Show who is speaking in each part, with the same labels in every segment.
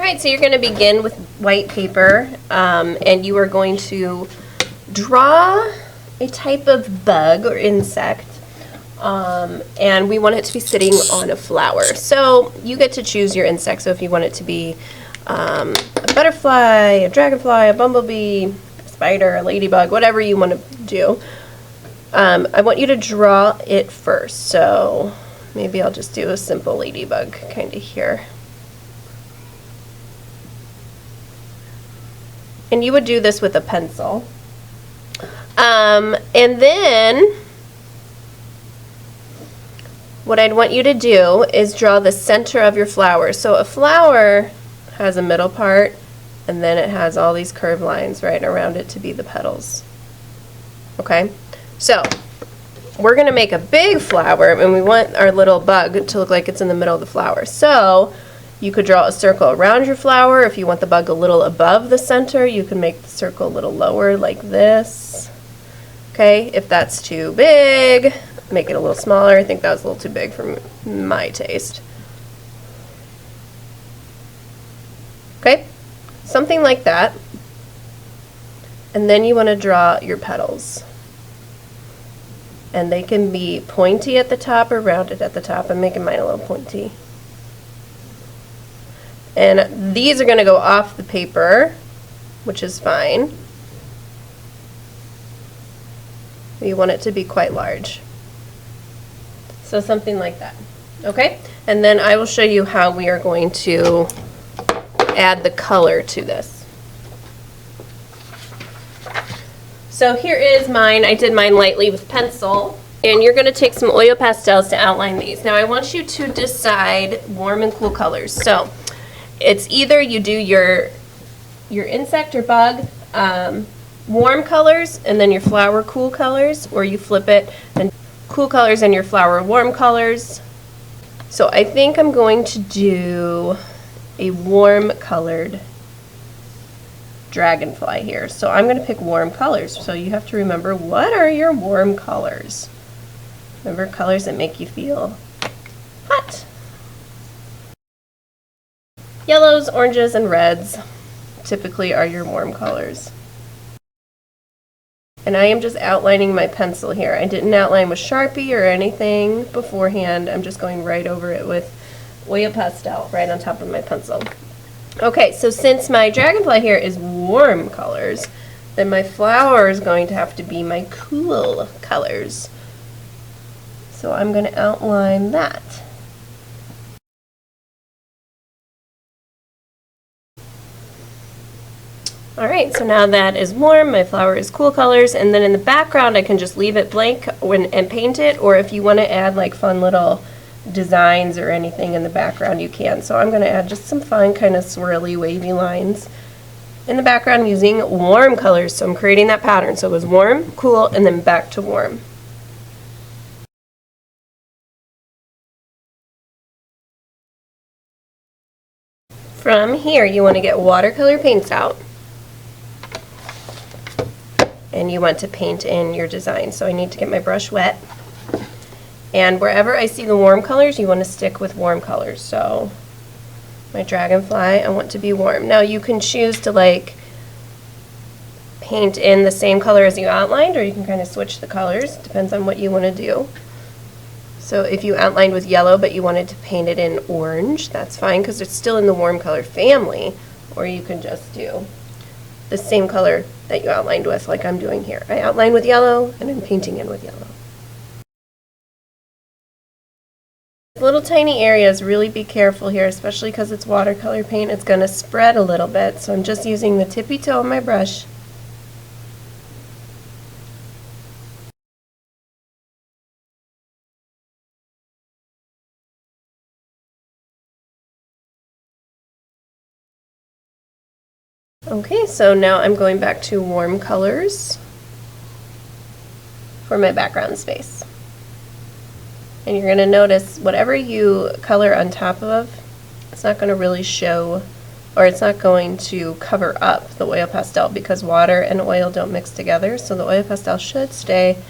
Speaker 1: Alright, so you're going to begin with white paper, and you are going to draw a type of bug or insect, and we want it to be sitting on a flower. So you get to choose your insect, so if you want it to be a butterfly, a dragonfly, a bumblebee, a spider, a ladybug, whatever you want to do. I want you to draw it first, so maybe I'll just do a simple ladybug kind of here. And you would do this with a pencil. And then what I'd want you to do is draw the center of your flower. So a flower has a middle part, and then it has all these curved lines right around it to be the petals. Okay? So we're going to make a big flower, and we want our little bug to look like it's in the middle of the flower. So you could draw a circle around your flower. If you want the bug a little above the center, you can make the circle a little lower like this. Okay, if that's too big, make it a little smaller. I think that was a little too big for my taste. Okay, something like that. And then you want to draw your petals. And they can be pointy at the top or rounded at the top. I'm making mine a little pointy. And these are going to go off the paper, which is fine. You want it to be quite large. So something like that. Okay? And then I will show you how we are going to add the color to this. So here is mine. I did mine lightly with pencil. And you're going to take some oil pastels to outline these. Now I want you to decide warm and cool colors. So it's either you do your insect or bug warm colors and then your flower cool colors, or you flip it and cool colors and your flower warm colors. So I think I'm going to do a warm colored dragonfly here. So I'm going to pick warm colors. So you have to remember, what are your warm colors? Remember, colors that make you feel hot. Yellows, oranges, and reds typically are your warm colors. And I am just outlining my pencil here. I didn't outline with Sharpie or anything beforehand. I'm just going right over it with oil pastel right on top of my pencil. Okay, so since my dragonfly here is warm colors, then my flower is going to have to be my cool colors. So I'm going to outline that. Alright, so now that is warm, my flower is cool colors, and then in the background I can just leave it blank and paint it, or if you want to add like fun little designs or anything in the background, you can. So I'm going to add just some fun kind of swirly wavy lines in the background using warm colors. So I'm creating that pattern. So it was warm, cool, and then back to warm. From here you want to get watercolor paints out. And you want to paint in your design. So I need to get my brush wet. And wherever I see the warm colors, you want to stick with warm colors. So my dragonfly, I want to be warm. Now you can choose to like paint in the same color as you outlined, or you can kind of switch the colors. Depends on what you want to do. So if you outlined with yellow but you wanted to paint it in orange, that's fine because it's still in the warm color family. Or you can just do the same color that you outlined with, like I'm doing here. I outlined with yellow and I'm painting in with yellow. Little tiny areas, really be careful here, especially because it's watercolor paint. It's going to spread a little bit, so I'm just using the tippy toe of my brush. Okay, so now I'm going back to warm colors for my background space. And you're going to notice whatever you color on top of, it's not going to really show, or it's not going to cover up the oil pastel because water and oil don't mix together. So the oil pastel should stay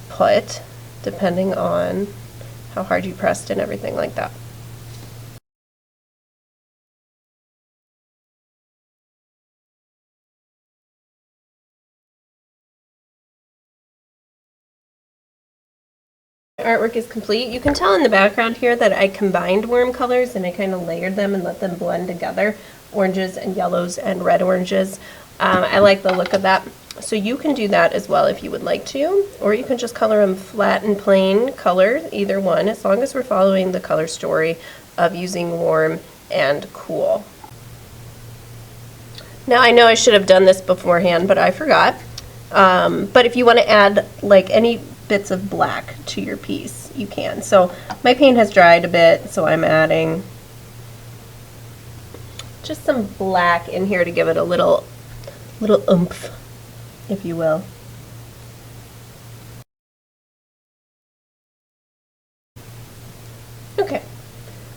Speaker 1: put depending on how hard you pressed and everything like that. artwork is complete. You can tell in the background here that I combined warm colors and I kind of layered them and let them blend together, oranges and yellows and red oranges. I like the look of that. So you can do that as well if you would like to, or you can just color them flat and plain colors, either one, as long as we're following the color story of using warm and cool. Now I know I should have done this beforehand, but I forgot. But if you want to add like any bits of black to your piece, you can. So my paint has dried a bit, so I'm adding just some black in here to give it a little oomph, if you will. Okay,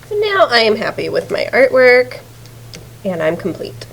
Speaker 1: so now I am happy with my artwork and I'm complete.